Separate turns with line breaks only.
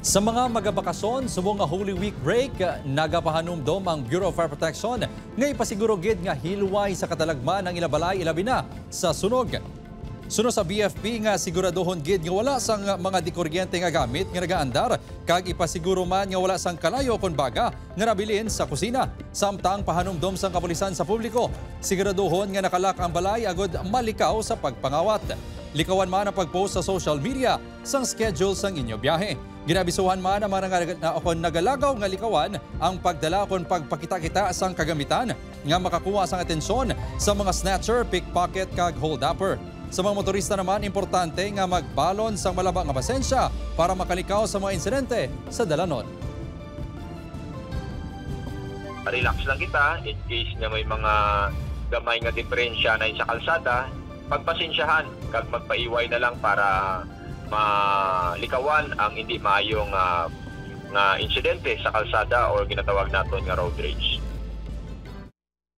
Sa mga magabakasyon, subong nga Holy Week break, nagapahanumdom ang Bureau of Fire Protection nga ipasiguro gid nga hilway sa katalagman ng ilabalay ilabi na sa sunog. Suno sa BFP nga siguraduhon gid nga wala sang mga dikuryente nga gamit nga nagaandar kag ipasiguro man nga wala sang kalayo kon baga nga nabilin sa kusina. Samtang pahanumdom sang kapulisan sa publiko, siguraduhon nga nakalak ang balay agod malikaw sa pagpangawat. Likawan man ang pag-post sa social media sang schedule sang inyo biyahe. Ginabisuhan man ang mga nagalagaw nga likawan ang pagdala kon pagpakita-kita sang kagamitan nga makakuha sang atensyon sa mga snatcher, pickpocket kag hold-upper. Sa mga motorista naman, importante nga magbalon sang malaba nga pasensya para makalikaw sa mga insidente sa dalanon.
Relax lang kita in case na may mga gamay nga diferensya na sa kalsada, pagpasensyahan kag magpaiway na lang para malikawan ang hindi maayong nga insidente sa kalsada o ginatawag naton nga road rage.